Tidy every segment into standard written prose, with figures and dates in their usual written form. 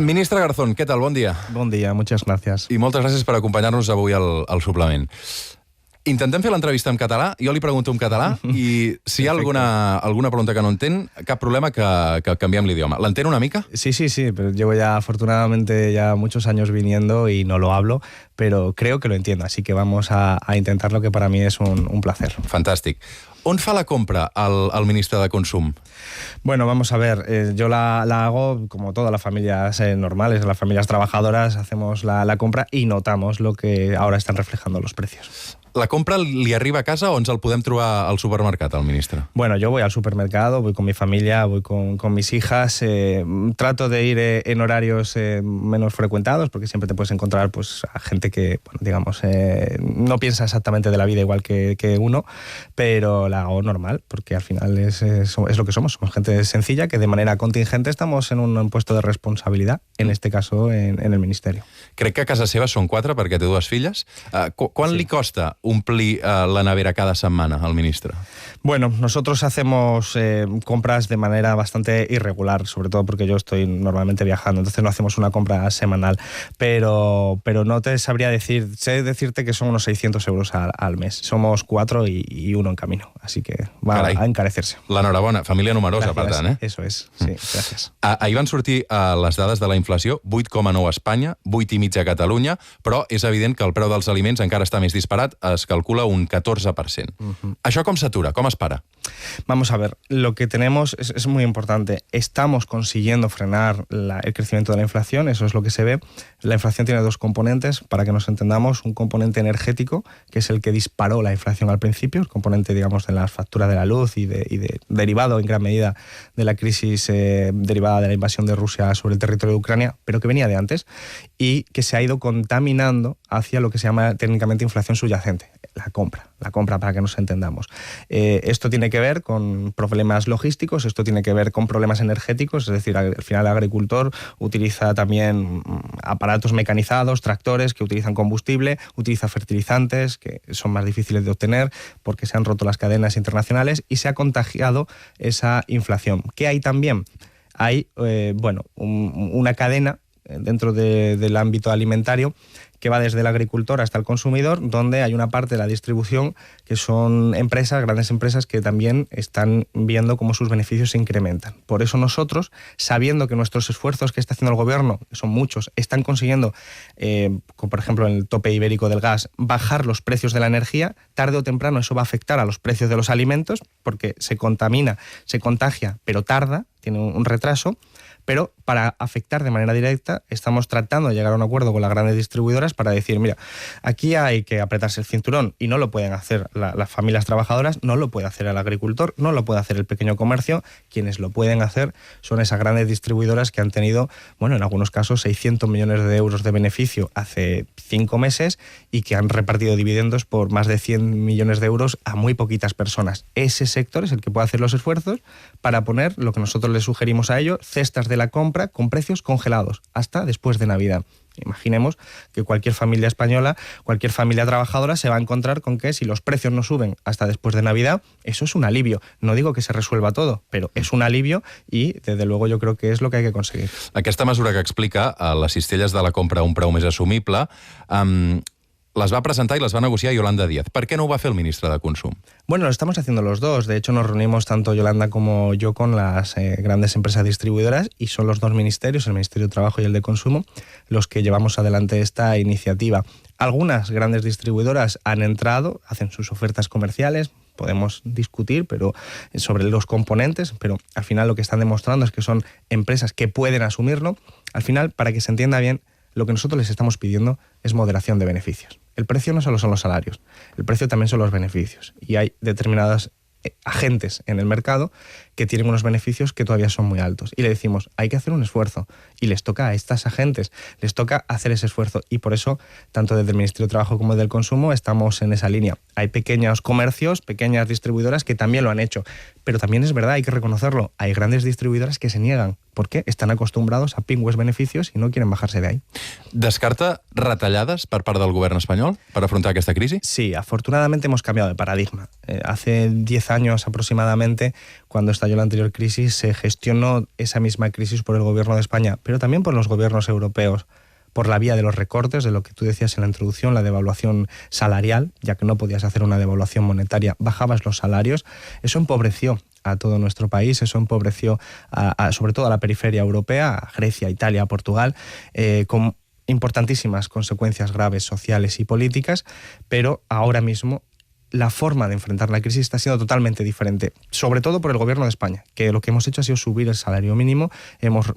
Ministre Garzón, què tal? Bon dia. Bon dia, muchas gracias. I moltes gràcies per acompanyar-nos avui al suplement. Intentem fer l'entrevista en català, jo li pregunto en català i si hi ha alguna pregunta que no entén, cap problema que canviem l'idioma. ¿L'entén una mica? Sí, pero llevo ya afortunadamente muchos años viniendo y no lo hablo, pero creo que lo entiendo, así que vamos a intentarlo, que para mí es un placer. Fantàstic. On fa la compra el ministre de Consum? Bueno, vamos a ver, yo la hago como todas las familias normales, las familias trabajadoras, hacemos la compra y notamos lo que ahora están reflejando los precios. La compra li arriba a casa o ens el podem trobar al supermercat, el ministre? Bueno, yo voy al supermercado, voy con mi familia, voy con mis hijas, trato de ir en horarios menos frecuentados, porque siempre te puedes encontrar pues, a gente que, bueno, digamos, no piensa exactamente de la vida igual que uno, pero la hago normal, porque al final es lo que somos gente sencilla que de manera contingente estamos en un puesto de responsabilidad, en este caso en el Ministerio. Crec que a casa seva són 4 perquè té 2 filles. Quan li costa omplir la nevera cada setmana al ministre? Bueno, nosotros hacemos compras de manera bastante irregular, sobre todo porque yo estoy normalmente viajando, entonces no hacemos una compra semanal, pero no te sabría decir, sé decirte que son unos 600 euros al mes. Somos 4 y 1 en camino, así que va a encarecerse. L'enhorabona, família numerosa, gracias, per tant, Eso es, sí, gracias. Ahir van sortir les dades de la inflació, 8,9 a Espanya, 8,5 a Catalunya, però és evident que el preu dels aliments encara està més disparat, es calcula un 14%. Això com s'atura? Com es para? Vamos a ver, lo que tenemos es muy importante. Estamos consiguiendo frenar el crecimiento de la inflación, eso es lo que se ve. La inflación tiene 2 componentes, para que nos entendamos. Un componente energético, que es el que disparó la inflación al principio, el componente, digamos, de la factura de la luz y derivado en gran medida de la crisis derivada de la invasión de Rusia sobre el territorio de Ucrania, pero que venía de antes, y que se ha ido contaminando hacia lo que se llama técnicamente inflación subyacente, la compra para que nos entendamos. Esto tiene que ver con problemas logísticos, esto tiene que ver con problemas energéticos, es decir, al final el agricultor utiliza también aparatos mecanizados, tractores que utilizan combustible, utiliza fertilizantes que son más difíciles de obtener porque se han roto las cadenas internacionales y se ha contagiado esa inflación. ¿Qué hay también? Hay una cadena dentro del ámbito alimentario que va desde el agricultor hasta el consumidor, donde hay una parte de la distribución que son grandes empresas que también están viendo cómo sus beneficios se incrementan. Por eso nosotros, sabiendo que nuestros esfuerzos que está haciendo el gobierno, que son muchos, están consiguiendo, como por ejemplo en el tope ibérico del gas, bajar los precios de la energía, tarde o temprano eso va a afectar a los precios de los alimentos, porque se contamina, se contagia, pero tarda, tiene un retraso. Pero para afectar de manera directa estamos tratando de llegar a un acuerdo con las grandes distribuidoras para decir, mira, aquí hay que apretarse el cinturón y no lo pueden hacer las familias trabajadoras, no lo puede hacer el agricultor, no lo puede hacer el pequeño comercio. Quienes lo pueden hacer son esas grandes distribuidoras que han tenido, bueno, en algunos casos 600 millones de euros de beneficio hace 5 meses y que han repartido dividendos por más de 100 millones de euros a muy poquitas personas. Ese sector es el que puede hacer los esfuerzos para poner lo que nosotros les sugerimos a ellos, cestas de la compra con precios congelados hasta después de Navidad. Imaginemos que cualquier familia española, cualquier familia trabajadora se va a encontrar con que si los precios no suben hasta después de Navidad, eso es un alivio. No digo que se resuelva todo, pero es un alivio y, desde luego, yo creo que es lo que hay que conseguir. Aquesta mesura que explica a les cistelles de la compra a un preu més assumible, les va presentar y les va negociar Yolanda Díaz. ¿Por qué no ho va fer el ministre de Consum? Bueno, lo estamos haciendo los dos. De hecho, nos reunimos tanto Yolanda como yo con las grandes empresas distribuidoras y son los 2 ministerios, el Ministerio de Trabajo y el de Consumo, los que llevamos adelante esta iniciativa. Algunas grandes distribuidoras han entrado, hacen sus ofertas comerciales, podemos discutir sobre los componentes, pero al final lo que están demostrando es que son empresas que pueden asumirlo. Al final, para que se entienda bien, lo que nosotros les estamos pidiendo es moderación de beneficios. El precio no solo son los salarios, el precio también son los beneficios. Y hay determinadas agentes en el mercado que tienen unos beneficios que todavía son muy altos. Y le decimos, hay que hacer un esfuerzo. Y les toca a estas agentes, les toca hacer ese esfuerzo. Y por eso, tanto desde el Ministerio de Trabajo como del Consumo, estamos en esa línea. Hay pequeños comercios, pequeñas distribuidoras que también lo han hecho. Pero también es verdad, hay que reconocerlo, hay grandes distribuidoras que se niegan porque están acostumbrados a pingües beneficios y no quieren bajarse de ahí. Descarta retallades per part del govern espanyol per afrontar aquesta crisi? Sí, afortunadamente hemos cambiado de paradigma. Hace 10 años aproximadamente, cuando estalló la anterior crisis, se gestionó esa misma crisis por el gobierno de España, pero también por los gobiernos europeos, por la vía de los recortes, de lo que tú decías en la introducción, la devaluación salarial, ya que no podías hacer una devaluación monetaria, bajabas los salarios. Eso empobreció a todo nuestro país, eso empobreció sobre todo a la periferia europea, a Grecia, Italia, Portugal, con importantísimas consecuencias graves sociales y políticas, pero ahora mismo la forma de enfrentar la crisis está siendo totalmente diferente, sobre todo por el gobierno de España, que lo que hemos hecho ha sido subir el salario mínimo, hemos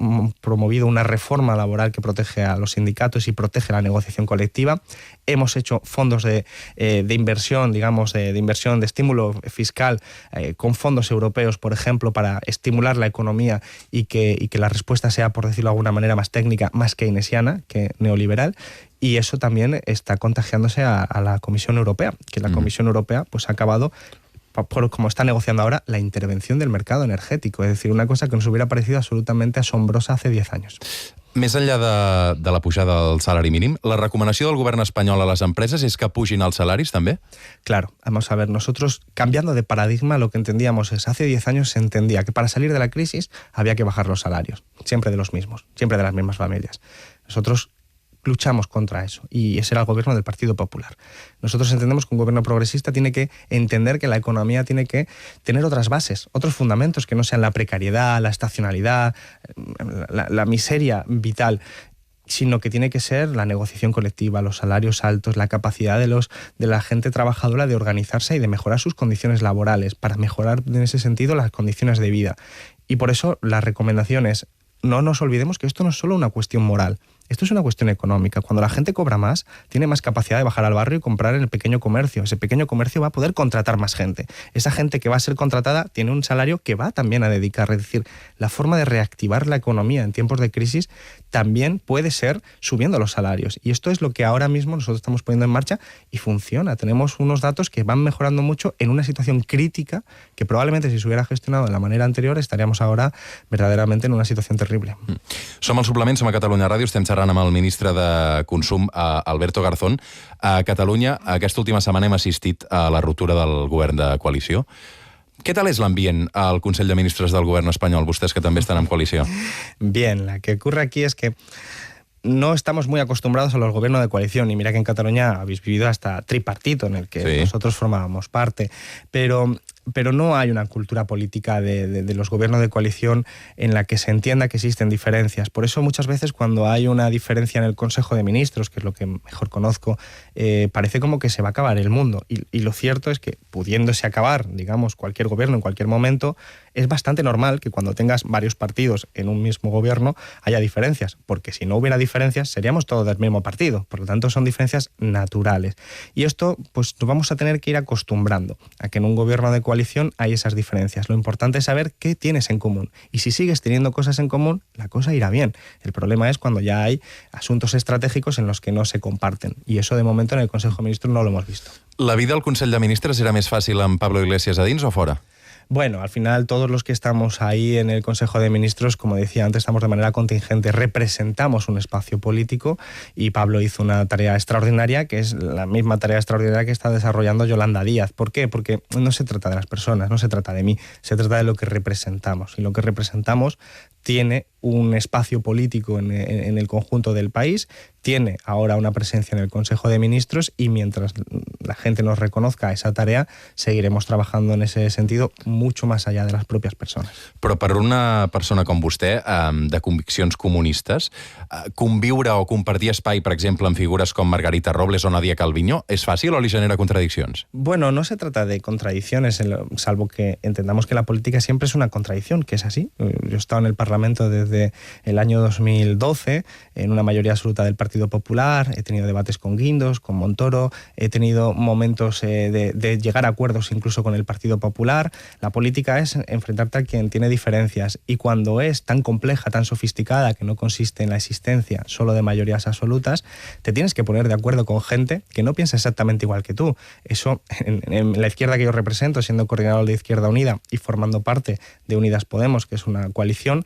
promovido una reforma laboral que protege a los sindicatos y protege la negociación colectiva, hemos hecho fondos de inversión, digamos, de inversión, de estímulo fiscal con fondos europeos, por ejemplo, para estimular la economía y que la respuesta sea, por decirlo de alguna manera más técnica, más keynesiana que neoliberal. Y eso también está contagiándose a la Comisión Europea, que la Comisión Europea pues, ha acabado, como está negociando ahora, la intervención del mercado energético. Es decir, una cosa que nos hubiera parecido absolutamente asombrosa hace 10 años. Més enllà de la pujada del salari mínim, la recomanació del govern espanyol a les empreses és que pugin els salaris també? Claro, vamos a ver, nosotros cambiando de paradigma lo que entendíamos es, hace 10 años se entendía que para salir de la crisis había que bajar los salarios, siempre de los mismos, siempre de las mismas familias. Nosotros luchamos contra eso, y ese era el gobierno del Partido Popular. Nosotros entendemos que un gobierno progresista tiene que entender que la economía tiene que tener otras bases, otros fundamentos que no sean la precariedad, la estacionalidad, la miseria vital, sino que tiene que ser la negociación colectiva, los salarios altos, la capacidad de la gente trabajadora de organizarse y de mejorar sus condiciones laborales, para mejorar en ese sentido las condiciones de vida. Y por eso la recomendación es, no nos olvidemos que esto no es solo una cuestión moral, esto es una cuestión económica. Cuando la gente cobra más, tiene más capacidad de bajar al barrio y comprar en el pequeño comercio. Ese pequeño comercio va a poder contratar más gente. Esa gente que va a ser contratada tiene un salario que va también a dedicar. Es decir, la forma de reactivar la economía en tiempos de crisis también puede ser subiendo los salarios. Y esto es lo que ahora mismo nosotros estamos poniendo en marcha y funciona. Tenemos unos datos que van mejorando mucho en una situación crítica que probablemente si se hubiera gestionado de la manera anterior estaríamos ahora verdaderamente en una situación terrible. Som al Suplement, som a Catalunya Ràdio, estem xerrant amb el ministre de Consum, Alberto Garzón. A Catalunya, aquesta última setmana hem assistit a la ruptura del govern de coalició. Què tal és l'ambient al Consell de Ministres del govern espanyol, vostès que també estan en coalició? Bien, lo que ocurre aquí es que no estamos muy acostumbrados a los gobiernos de coalición, y mira que en Cataluña habéis vivido hasta tripartito en el que sí, nosotros formábamos parte, pero no hay una cultura política de los gobiernos de coalición en la que se entienda que existen diferencias. Por eso muchas veces cuando hay una diferencia en el Consejo de Ministros, que es lo que mejor conozco, parece como que se va a acabar el mundo. Y lo cierto es que pudiéndose acabar, digamos, cualquier gobierno en cualquier momento, es bastante normal que cuando tengas varios partidos en un mismo gobierno haya diferencias, porque si no hubiera diferencias seríamos todos del mismo partido. Por lo tanto, son diferencias naturales. Y esto pues nos vamos a tener que ir acostumbrando a que en un gobierno de coalición hay esas diferencias. Lo importante es saber qué tienes en común. Y si sigues teniendo cosas en común, la cosa irá bien. El problema es cuando ya hay asuntos estratégicos en los que no se comparten. Y eso de momento en el Consejo de Ministros no lo hemos visto. La vida al Consell de Ministres era més fàcil amb Pablo Iglesias a dins o fora? Bueno, al final todos los que estamos ahí en el Consejo de Ministros, como decía antes, estamos de manera contingente, representamos un espacio político, y Pablo hizo una tarea extraordinaria, que es la misma tarea extraordinaria que está desarrollando Yolanda Díaz. ¿Por qué? Porque no se trata de las personas, no se trata de mí, se trata de lo que representamos, y lo que representamos tiene un espacio político en el conjunto del país, tiene ahora una presencia en el Consejo de Ministros, y mientras la gente nos reconozca esa tarea, seguiremos trabajando en ese sentido mucho más allá de las propias personas. Però per una persona com vostè, de conviccions comunistes, conviure o compartir espai, per exemple, amb figures com Margarita Robles o Nadia Calviño, ¿es fàcil o li genera contradiccions? Bueno, no se trata de contradicciones, salvo que entendamos que la política siempre es una contradicción, que es así. Yo he estado en el Parlamento desde el año 2012, en una mayoría absoluta del Partido Popular, he tenido debates con Guindos, con Montoro, he tenido momentos de llegar a acuerdos incluso con el Partido Popular. La política es enfrentarte a quien tiene diferencias, y cuando es tan compleja, tan sofisticada, que no consiste en la existencia solo de mayorías absolutas, te tienes que poner de acuerdo con gente que no piensa exactamente igual que tú. Eso, en la izquierda que yo represento, siendo coordinador de Izquierda Unida y formando parte de Unidas Podemos, que es una coalición,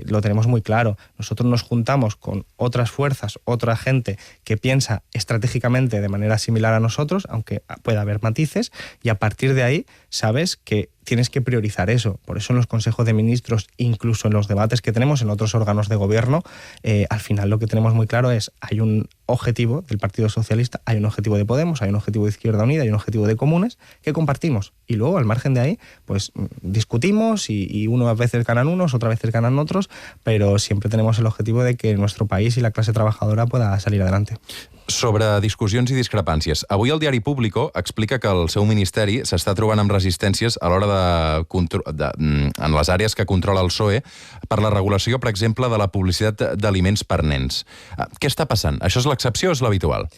lo tenemos muy claro. Nosotros nos juntamos con otras fuerzas, otra gente que piensa estratégicamente de manera similar a nosotros, aunque pueda haber matices, y a partir de ahí sabes que tienes que priorizar eso. Por eso en los consejos de ministros, incluso en los debates que tenemos en otros órganos de gobierno, al final lo que tenemos muy claro es, hay un objetivo del Partido Socialista, hay un objetivo de Podemos, hay un objetivo de Izquierda Unida, hay un objetivo de Comunes que compartimos. Y luego, al margen de ahí, pues discutimos y unas veces ganan unos, otras veces ganan otros, pero siempre tenemos el objetivo de que nuestro país y la clase trabajadora pueda salir adelante. Sobre discussions i discrepàncies. Avui el diari Público explica que el seu ministeri s'està trobant amb resistències a l'hora en les àrees que controla el PSOE per la regulació, per exemple, de la publicitat d'aliments per nens. Què està passant? Això és l'excepció o és l'habitual?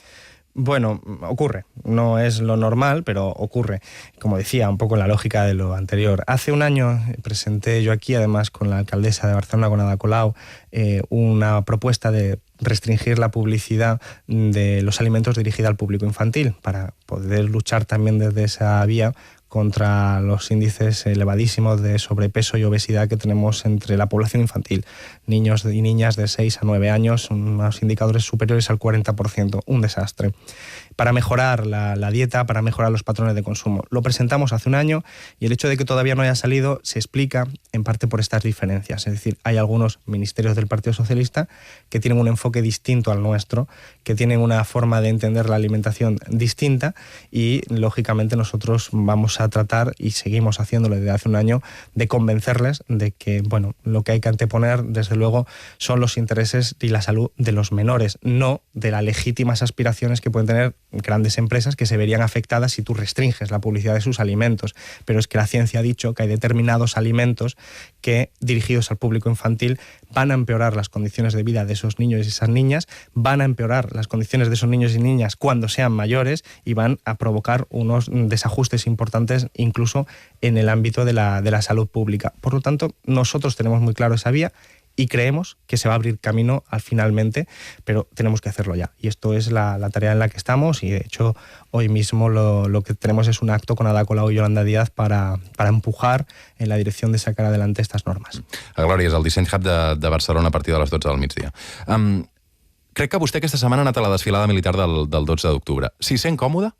Bueno, ocurre. No es lo normal, pero ocurre. Como decía, un poco la lógica de lo anterior. Hace un año presenté yo aquí, además con la alcaldesa de Barcelona, con Ada Colau, una propuesta de restringir la publicidad de los alimentos dirigida al público infantil para poder luchar también desde esa vía contra los índices elevadísimos de sobrepeso y obesidad que tenemos entre la población infantil. Niños y niñas de 6 a 9 años, unos indicadores superiores al 40%, un desastre. Para mejorar la dieta, para mejorar los patrones de consumo. Lo presentamos hace un año y el hecho de que todavía no haya salido se explica en parte por estas diferencias. Es decir, hay algunos ministerios del Partido Socialista que tienen un enfoque distinto al nuestro, que tienen una forma de entender la alimentación distinta y, lógicamente, nosotros vamos a tratar, y seguimos haciéndolo desde hace un año, de convencerles de que, bueno, lo que hay que anteponer, desde luego, son los intereses y la salud de los menores, no de las legítimas aspiraciones que pueden tener grandes empresas que se verían afectadas si tú restringes la publicidad de sus alimentos. Pero es que la ciencia ha dicho que hay determinados alimentos que, dirigidos al público infantil, van a empeorar las condiciones de vida de esos niños y esas niñas, van a empeorar las condiciones de esos niños y niñas cuando sean mayores y van a provocar unos desajustes importantes incluso en el ámbito de la salud pública. Por lo tanto, nosotros tenemos muy claro esa vía y creemos que se va a abrir camino finalmente, pero tenemos que hacerlo ya. Y esto es la tarea en la que estamos y, de hecho, hoy mismo lo que tenemos es un acto con Ada Colau y Yolanda Díaz para empujar en la dirección de sacar adelante estas normes. Glòria, és el Disseny Hub de Barcelona a partir de les 12 del migdia. Crec que vostè aquesta setmana ha anat a la desfilada militar del 12 d'octubre. S'hi sent còmode?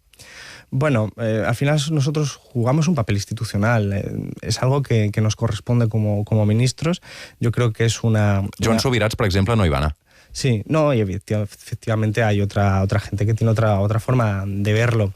Bueno, al final nosotros jugamos un papel institucional. Es algo que nos corresponde como ministros. Yo creo que es una... Joan Subirats, por ejemplo, no iba a anar. Sí, no, y efectivamente hay otra gente que tiene otra forma de verlo.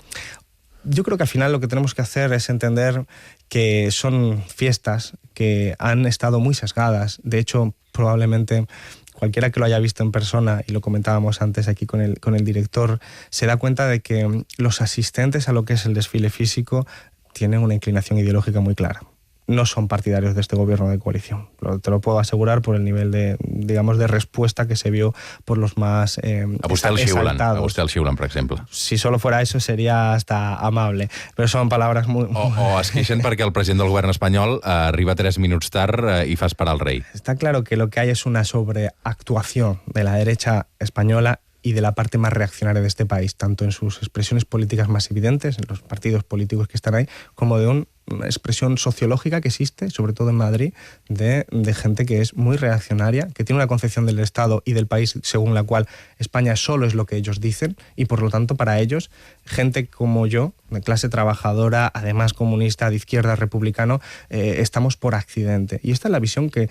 Yo creo que al final lo que tenemos que hacer es entender que son fiestas que han estado muy sesgadas. De hecho, probablemente cualquiera que lo haya visto en persona, y lo comentábamos antes aquí con el director, se da cuenta de que los asistentes a lo que es el desfile físico tienen una inclinación ideológica muy clara. No son partidarios de este gobierno de coalición. Te lo puedo asegurar por el nivel de respuesta que se vio por los más exaltados. A vostè el xiulen, per exemple. Si solo fuera eso sería hasta amable, pero son palabras muy... O es queixen perquè el president del govern espanyol arriba 3 minuts tard i fa esperar al rei. Está claro que lo que hay es una sobreactuación de la derecha española y de la parte más reaccionaria de este país, tanto en sus expresiones políticas más evidentes, en los partidos políticos que están ahí, como de una expresión sociológica que existe, sobre todo en Madrid, de gente que es muy reaccionaria, que tiene una concepción del Estado y del país según la cual España solo es lo que ellos dicen, y por lo tanto para ellos, gente como yo, de clase trabajadora, además comunista, de izquierda, republicano, estamos por accidente. Y esta es la visión que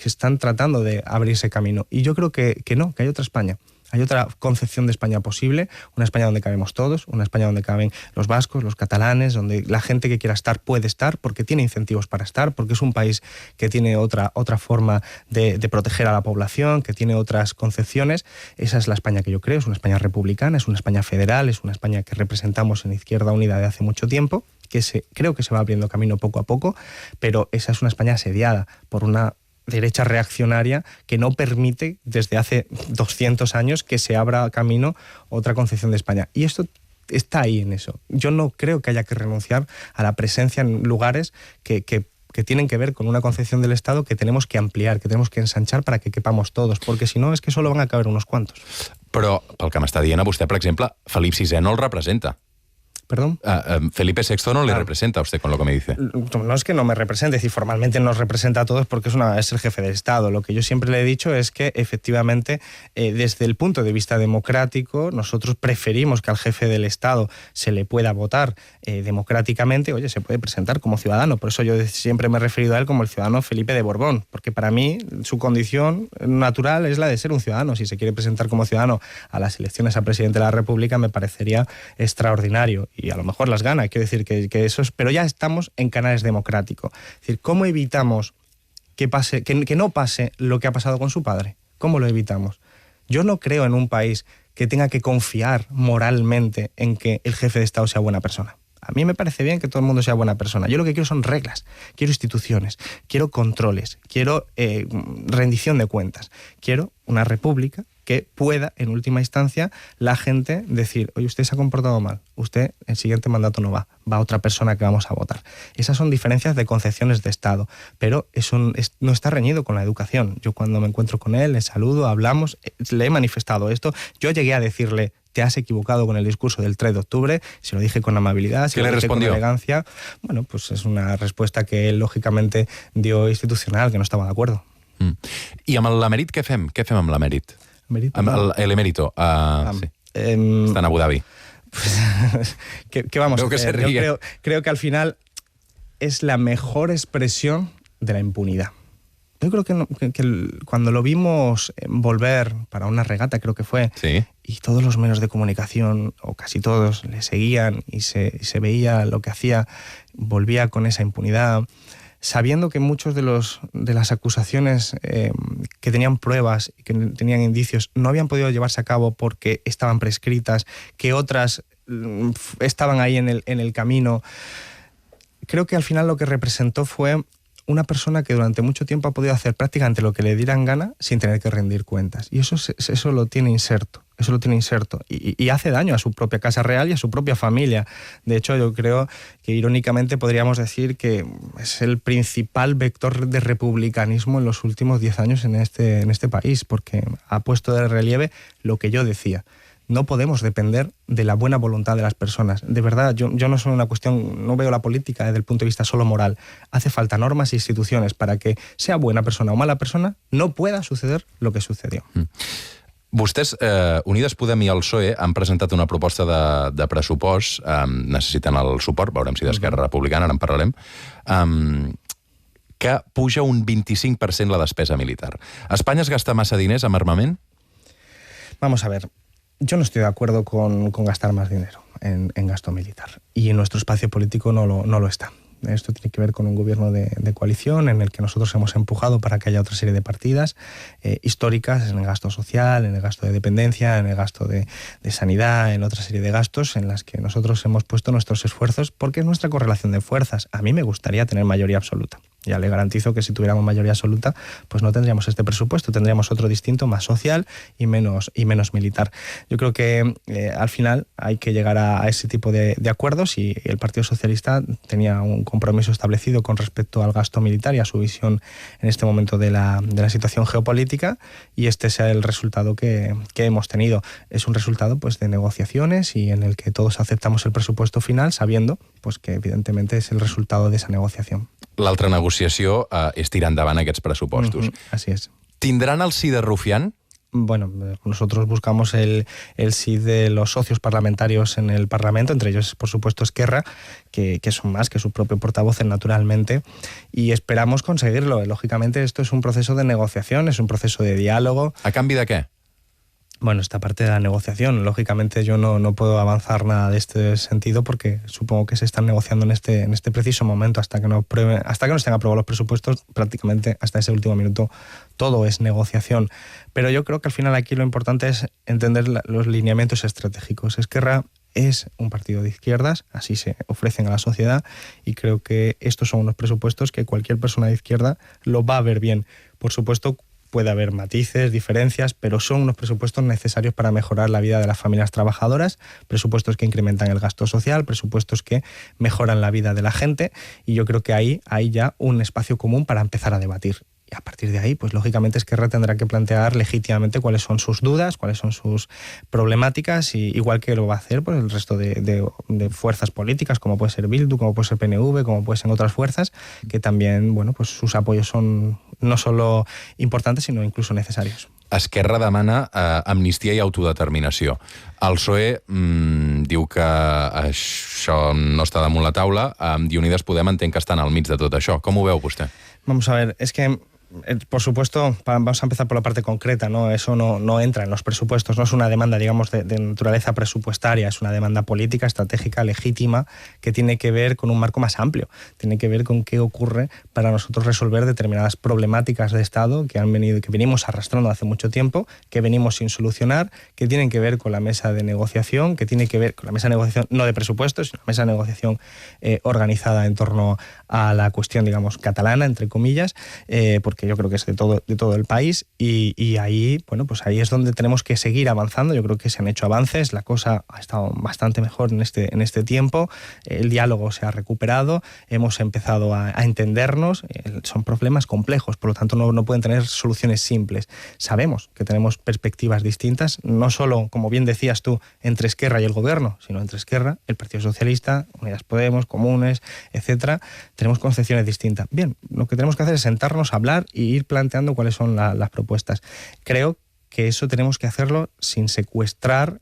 están tratando de abrirse camino. Y yo creo que no, que hay otra España. Hay otra concepción de España posible, una España donde cabemos todos, una España donde caben los vascos, los catalanes, donde la gente que quiera estar puede estar, porque tiene incentivos para estar, porque es un país que tiene otra forma de proteger a la población, que tiene otras concepciones. Esa es la España que yo creo, es una España republicana, es una España federal, es una España que representamos en Izquierda Unida de hace mucho tiempo, que creo que se va abriendo camino poco a poco, pero esa es una España asediada por una derecha reaccionaria que no permite desde hace 200 años que se abra camino otra concepción de España. Y esto está ahí en eso. Yo no creo que haya que renunciar a la presencia en lugares que tienen que ver con una concepción del Estado que tenemos que ampliar, que tenemos que ensanchar para que quepamos todos, porque si no es que solo van a caber unos cuantos. Però, pel que m'està dient a vostè, per exemple, Felip VI no el representa. ¿Perdón? Felipe VI no le representa a usted con lo que me dice. No es que no me represente, es decir, formalmente nos representa a todos porque es el jefe del Estado. Lo que yo siempre le he dicho es que efectivamente desde el punto de vista democrático nosotros preferimos que al jefe del Estado se le pueda votar democráticamente. Oye, se puede presentar como ciudadano, por eso yo siempre me he referido a él como el ciudadano Felipe de Borbón, porque para mí su condición natural es la de ser un ciudadano. Si se quiere presentar como ciudadano a las elecciones a presidente de la República me parecería extraordinario. Y a lo mejor las gana, quiero decir que eso es, pero ya estamos en canales democráticos. Es decir, ¿cómo evitamos que no pase lo que ha pasado con su padre? ¿Cómo lo evitamos? Yo no creo en un país que tenga que confiar moralmente en que el jefe de Estado sea buena persona. A mí me parece bien que todo el mundo sea buena persona. Yo lo que quiero son reglas, quiero instituciones, quiero controles, quiero rendición de cuentas, quiero una república que pueda, en última instancia, la gente decir, oye, usted se ha comportado mal, usted el siguiente mandato no va otra persona que vamos a votar. Esas son diferencias de concepciones de Estado, pero eso no está reñido con la educación. Yo cuando me encuentro con él, le saludo, hablamos, le he manifestado esto, yo llegué a decirle, te has equivocado con el discurso del 3 de octubre, se lo dije con amabilidad, se lo dije con elegancia. Bueno, pues es una respuesta que él lògicament dio institucional, que no estava d'acord. I amb l'emèrit què fem? Què fem amb l'emèrit? Amb l'emèrito. Sí. Està en Abu Dhabi. Pues, ¿qué vamos a hacer? Yo creo que al final es la mejor expresión de la impunidad. Yo creo que cuando lo vimos volver para una regata, creo que fue, sí, y todos los medios de comunicación, o casi todos, le seguían y se veía lo que hacía, volvía con esa impunidad, sabiendo que muchos de las acusaciones que tenían pruebas y que tenían indicios no habían podido llevarse a cabo porque estaban prescritas, que otras estaban ahí en el camino. Creo que al final lo que representó fue una persona que durante mucho tiempo ha podido hacer prácticamente lo que le dieran gana sin tener que rendir cuentas. Y eso lo tiene inserto. Eso lo tiene inserto. Y hace daño a su propia Casa Real y a su propia familia. De hecho, yo creo que irónicamente podríamos decir que es el principal vector de republicanismo en los últimos 10 años en este país, porque ha puesto de relieve lo que yo decía. No podemos depender de la buena voluntad de las personas. De verdad, yo no soy una cuestión, no veo la política desde el punto de vista solo moral. Hace falta normas e instituciones para que, sea buena persona o mala persona, no pueda suceder lo que sucedió. Vostès, Unides Podem i el PSOE, han presentat una proposta de pressupost, necessiten el suport, veurem si d'Esquerra Republicana, ara en parlarem, que puja un 25% la despesa militar. Espanya es gasta massa diners en armament? Vamos a ver. Yo no estoy de acuerdo con gastar más dinero en gasto militar. Y en nuestro espacio político no lo está. Esto tiene que ver con un gobierno de coalición en el que nosotros hemos empujado para que haya otra serie de partidas históricas en el gasto social, en el gasto de dependencia, en el gasto de sanidad, en otra serie de gastos en las que nosotros hemos puesto nuestros esfuerzos porque es nuestra correlación de fuerzas. A mí me gustaría tener mayoría absoluta. Ya le garantizo que si tuviéramos mayoría absoluta, pues no tendríamos este presupuesto, tendríamos otro distinto, más social y menos militar. Yo creo que al final hay que llegar a ese tipo de acuerdos y el Partido Socialista tenía un compromiso establecido con respecto al gasto militar y a su visión en este momento de la situación geopolítica y este sea el resultado que hemos tenido. Es un resultado pues de negociaciones y en el que todos aceptamos el presupuesto final sabiendo pues que evidentemente es el resultado de esa negociación. L'altra negociació és tirar endavant aquests pressupostos. Así es. ¿Tindran el sí de Rufián? Bueno, nosotros buscamos el sí de los socios parlamentarios en el Parlamento, entre ellos, por supuesto, Esquerra, que son más que su propio portavoz, naturalmente, y esperamos conseguirlo. Lógicamente, esto es un proceso de negociación, es un proceso de diálogo. ¿A canvi de què? Bueno, esta parte de la negociación, lógicamente yo no puedo avanzar nada de este sentido porque supongo que se están negociando en este preciso momento hasta que no estén aprobados los presupuestos, prácticamente hasta ese último minuto todo es negociación. Pero yo creo que al final aquí lo importante es entender los lineamientos estratégicos. Esquerra es un partido de izquierdas, así se ofrecen a la sociedad y creo que estos son unos presupuestos que cualquier persona de izquierda lo va a ver bien. Por supuesto, puede haber matices, diferencias, pero son unos presupuestos necesarios para mejorar la vida de las familias trabajadoras, presupuestos que incrementan el gasto social, presupuestos que mejoran la vida de la gente y yo creo que ahí hay ya un espacio común para empezar a debatir. Y a partir de ahí, pues lógicamente Esquerra tendrá que plantear legítimamente cuáles son sus dudas, cuáles son sus problemáticas, y igual que lo va a hacer pues el resto de fuerzas políticas, como puede ser Bildu, como puede ser PNV, como puede ser otras fuerzas, que también, bueno, pues sus apoyos son no solo importantes, sino incluso necesarios. Esquerra demana amnistia i autodeterminació. El PSOE diu que això no està damunt la taula, i Unides Podem entenc que estan al mig de tot això. Com ho veu vostè? Vamos a ver, es que por supuesto, vamos a empezar por la parte concreta, ¿no? Eso no entra en los presupuestos, no es una demanda, digamos, de naturaleza presupuestaria, es una demanda política, estratégica, legítima, que tiene que ver con un marco más amplio, tiene que ver con qué ocurre para nosotros resolver determinadas problemáticas de Estado que venimos arrastrando hace mucho tiempo, que venimos sin solucionar, que tienen que ver con la mesa de negociación, que tiene que ver con la mesa de negociación no de presupuestos, sino la mesa de negociación organizada en torno a la cuestión, digamos, catalana, entre comillas, porque yo creo que es de todo el país, y ahí, bueno, pues ahí es donde tenemos que seguir avanzando. Yo creo que se han hecho avances, la cosa ha estado bastante mejor en este tiempo, el diálogo se ha recuperado, hemos empezado a entendernos, son problemas complejos, por lo tanto no pueden tener soluciones simples. Sabemos que tenemos perspectivas distintas, no solo, como bien decías tú, entre Esquerra y el gobierno, sino entre Esquerra, el Partido Socialista, Unidas Podemos, Comunes, etcétera. Tenemos concepciones distintas. Bien, lo que tenemos que hacer es sentarnos a hablar y ir planteando cuáles son las propuestas. Creo que eso tenemos que hacerlo sin secuestrar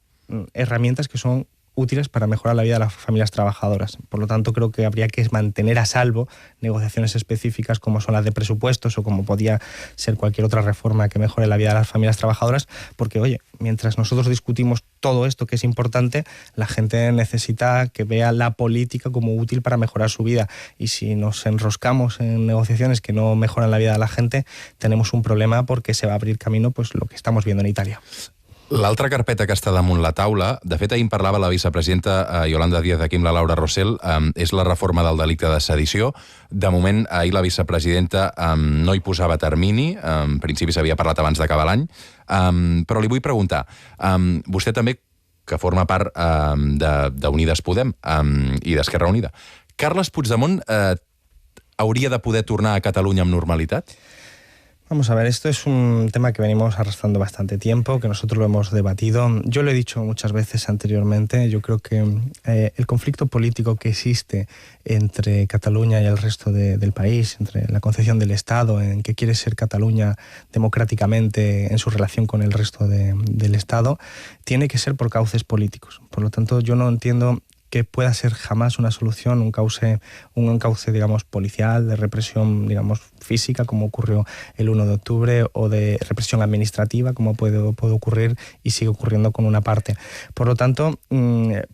herramientas que son útiles para mejorar la vida de las familias trabajadoras. Por lo tanto, creo que habría que mantener a salvo negociaciones específicas como son las de presupuestos o como podía ser cualquier otra reforma que mejore la vida de las familias trabajadoras, porque, oye, mientras nosotros discutimos todo esto que es importante, la gente necesita que vea la política como útil para mejorar su vida, y si nos enroscamos en negociaciones que no mejoran la vida de la gente, tenemos un problema, porque se va a abrir camino pues lo que estamos viendo en Italia. L'altra carpeta que està damunt la taula, de fet ahir en parlava la vicepresidenta Yolanda Díaz aquí amb la Laura Rosell, és la reforma del delicte de sedició. De moment, ahir la vicepresidenta no hi posava termini, en principi s'havia parlat abans d'acabar l'any, però li vull preguntar, vostè també, que forma part d'Unides Podem i d'Esquerra Unida, Carles Puigdemont hauria de poder tornar a Catalunya amb normalitat? Vamos a ver, esto es un tema que venimos arrastrando bastante tiempo, que nosotros lo hemos debatido. Yo lo he dicho muchas veces anteriormente, yo creo que el conflicto político que existe entre Cataluña y el resto del país, entre la concepción del Estado, en que quiere ser Cataluña democráticamente en su relación con el resto del Estado, tiene que ser por cauces políticos. Por lo tanto, yo no entiendo que pueda ser jamás una solución, un cauce, digamos, policial, de represión, digamos, física, como ocurrió el 1 de octubre, o de represión administrativa, como puede ocurrir y sigue ocurriendo con una parte. Por lo tanto,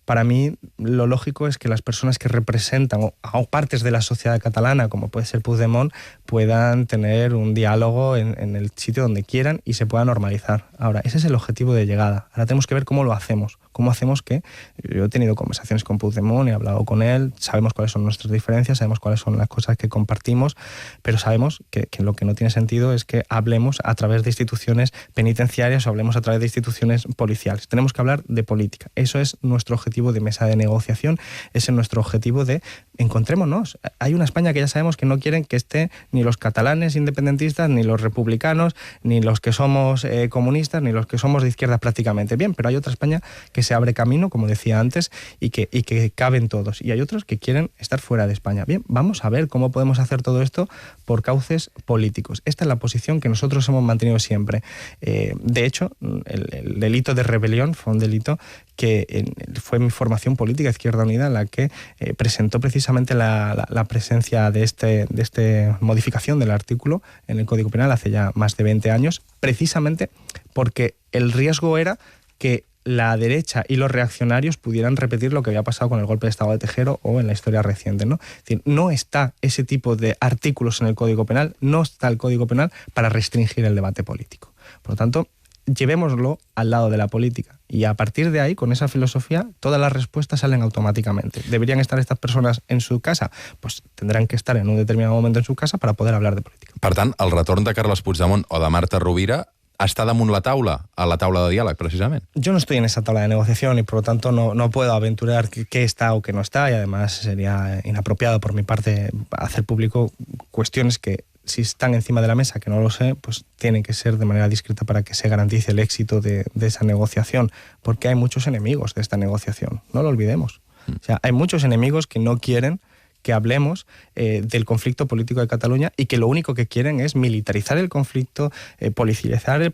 para mí, lo lógico es que las personas que representan o partes de la sociedad catalana, como puede ser Puigdemont, puedan tener un diálogo en el sitio donde quieran y se pueda normalizar. Ahora, ese es el objetivo de llegada. Ahora tenemos que ver cómo lo hacemos. ¿Cómo hacemos que? Yo he tenido conversaciones con Puigdemont, he hablado con él, sabemos cuáles son nuestras diferencias, sabemos cuáles son las cosas que compartimos, pero sabemos que lo que no tiene sentido es que hablemos a través de instituciones penitenciarias o hablemos a través de instituciones policiales. Tenemos que hablar de política. Eso es nuestro objetivo de mesa de negociación, ese es nuestro objetivo de encontrémonos. Hay una España que ya sabemos que no quieren que esté ni los catalanes independentistas, ni los republicanos, ni los que somos comunistas, ni los que somos de izquierda prácticamente. Bien, pero hay otra España que se abre camino, como decía antes, y que caben todos. Y hay otros que quieren estar fuera de España. Bien, vamos a ver cómo podemos hacer todo esto por cauces políticos. Esta es la posición que nosotros hemos mantenido siempre. De hecho, el delito de rebelión fue un delito que fue mi formación política, Izquierda Unida, la que presentó precisamente la presencia de esta modificación del artículo en el Código Penal hace ya más de 20 años, precisamente porque el riesgo era que la derecha y los reaccionarios pudieran repetir lo que había pasado con el golpe de Estado de Tejero o en la historia reciente, ¿no? Es decir, no está ese tipo de artículos en el Código Penal, no está el Código Penal para restringir el debate político. Por lo tanto, llevémoslo al lado de la política. Y a partir de ahí, con esa filosofía, todas las respuestas salen automáticamente. ¿Deberían estar estas personas en su casa? Pues tendrán que estar en un determinado momento en su casa para poder hablar de política. Per tant, el retorn de Carles Puigdemont o de Marta Rovira està damunt la taula, a la taula de diàleg, precisament. Yo no estoy en esa tabla de negociación y por lo tanto no puedo aventurar qué está o qué no está, y además sería inapropiado por mi parte hacer público cuestiones que si están encima de la mesa, que no lo sé, pues tiene que ser de manera discreta para que se garantice el éxito de esa negociación, porque hay muchos enemigos de esta negociación, no lo olvidemos. O sea, hay muchos enemigos que no quieren que hablemos del conflicto político de Cataluña y que lo único que quieren es militarizar el conflicto, policializar el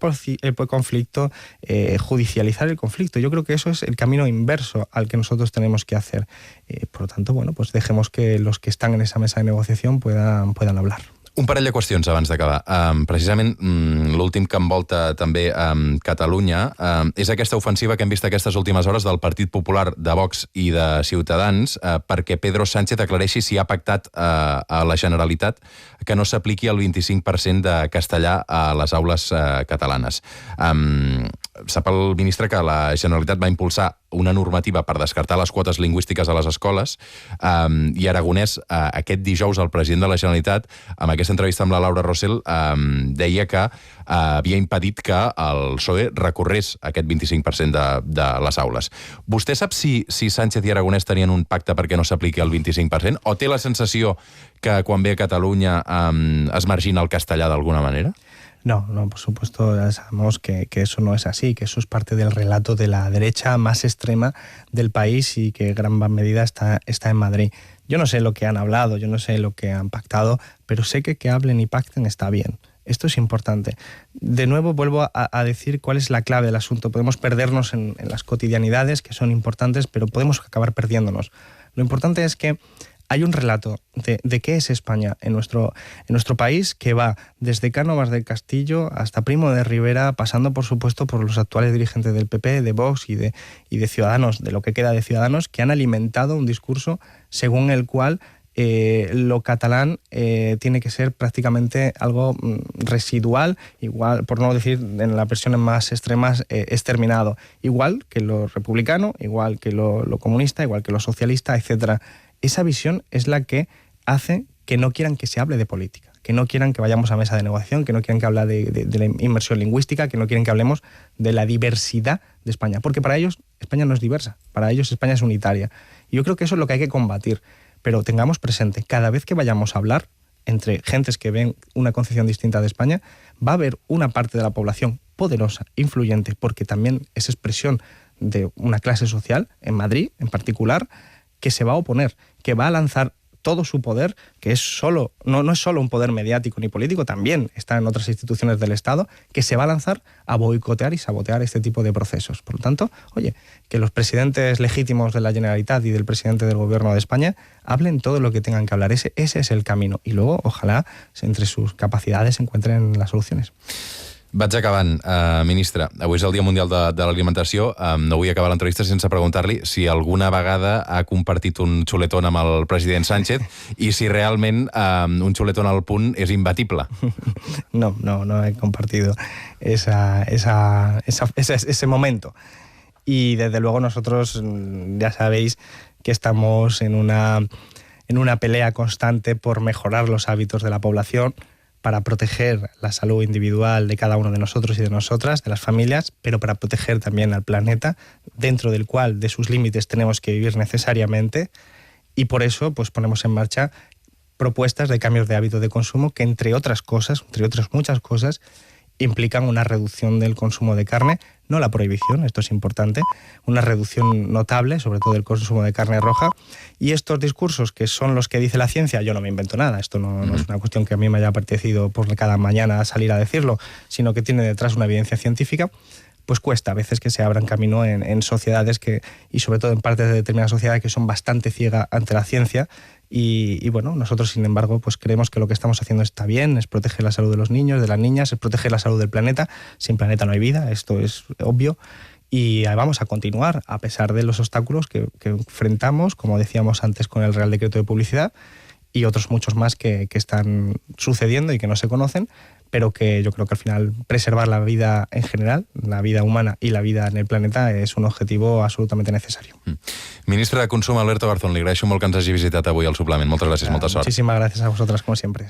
conflicto, judicializar el conflicto. Yo creo que eso es el camino inverso al que nosotros tenemos que hacer. Por lo tanto, bueno, pues dejemos que los que están en esa mesa de negociación puedan hablar. Un parell de qüestions abans d'acabar. Precisament l'últim que envolta també Catalunya és aquesta ofensiva que hem vist aquestes últimes hores del Partit Popular, de Vox i de Ciutadans perquè Pedro Sánchez aclareixi si ha pactat a la Generalitat que no s'apliqui el 25% de castellà a les aules catalanes. Sap el ministre que la Generalitat va impulsar una normativa per descartar les quotes lingüístiques a les escoles i Aragonès, aquest dijous, el president de la Generalitat, amb aquesta entrevista amb la Laura Rosell, deia que havia impedit que el PSOE recorrés aquest 25% de les aules. Vostè sap si Sánchez i Aragonès tenien un pacte perquè no s'apliqui el 25%? O té la sensació que quan ve a Catalunya es margina el castellà d'alguna manera? No, por supuesto, ya sabemos que eso no es así, que eso es parte del relato de la derecha más extrema del país y que en gran medida está en Madrid. Yo no sé lo que han hablado, yo no sé lo que han pactado, pero sé que hablen y pacten está bien. Esto es importante. De nuevo vuelvo a decir cuál es la clave del asunto. Podemos perdernos en las cotidianidades, que son importantes, pero podemos acabar perdiéndonos. Lo importante es que hay un relato de qué es España en nuestro país que va desde Cánovas del Castillo hasta Primo de Rivera, pasando por supuesto por los actuales dirigentes del PP, de Vox y de Ciudadanos, de lo que queda de Ciudadanos, que han alimentado un discurso según el cual lo catalán tiene que ser prácticamente algo residual, igual, por no decir en las versiones más extremas, exterminado. Igual que lo republicano, igual que lo comunista, igual que lo socialista, etcétera. Esa visión es la que hace que no quieran que se hable de política, que no quieran que vayamos a mesa de negociación, que no quieran que hable de la inmersión lingüística, que no quieren que hablemos de la diversidad de España. Porque para ellos España no es diversa, para ellos España es unitaria. Y yo creo que eso es lo que hay que combatir. Pero tengamos presente, cada vez que vayamos a hablar entre gentes que ven una concepción distinta de España, va a haber una parte de la población poderosa, influyente, porque también es expresión de una clase social, en Madrid en particular, que se va a oponer, que va a lanzar todo su poder, que es no es solo un poder mediático ni político, también está en otras instituciones del Estado, que se va a lanzar a boicotear y sabotear este tipo de procesos. Por lo tanto, oye, que los presidentes legítimos de la Generalitat y del presidente del Gobierno de España hablen todo lo que tengan que hablar. Ese es el camino. Y luego, ojalá, entre sus capacidades se encuentren las soluciones. Vaig acabant, ministre. Avui és el Dia Mundial de l'Alimentació. No vull acabar l'entrevista sense preguntar-li si alguna vegada ha compartit un xuletón amb el president Sánchez i si realment un xuletón al punt és imbatible. No he compartido ese momento. Y desde luego nosotros ya sabéis que estamos en una pelea constante por mejorar los hábitos de la población, para proteger la salud individual de cada uno de nosotros y de nosotras, de las familias, pero para proteger también al planeta, dentro del cual, de sus límites, tenemos que vivir necesariamente, y por eso pues ponemos en marcha propuestas de cambios de hábito de consumo que, entre otras muchas cosas, implican una reducción del consumo de carne, no la prohibición, esto es importante, una reducción notable, sobre todo del consumo de carne roja. Y estos discursos, que son los que dice la ciencia, yo no me invento nada, esto no es una cuestión que a mí me haya apetecido por cada mañana salir a decirlo, sino que tiene detrás una evidencia científica, pues cuesta a veces que se abran camino en sociedades y sobre todo en partes de determinadas sociedades que son bastante ciegas ante la ciencia. Y bueno, nosotros sin embargo pues creemos que lo que estamos haciendo está bien, es proteger la salud de los niños, de las niñas, es proteger la salud del planeta. Sin planeta no hay vida, esto es obvio. Y vamos a continuar a pesar de los obstáculos que enfrentamos, como decíamos antes con el Real Decreto de Publicidad, y otros muchos más que están sucediendo y que no se conocen, pero que yo creo que al final preservar la vida en general, la vida humana y la vida en el planeta és un objetivo absolutamente necesario. Ministre de Consum, Alberto Garzón, li agraeixo molt que ens hagi visitat avui al Suplement. Moltes gràcies, molta sort. Muchísimas gracias a vosotras, como siempre.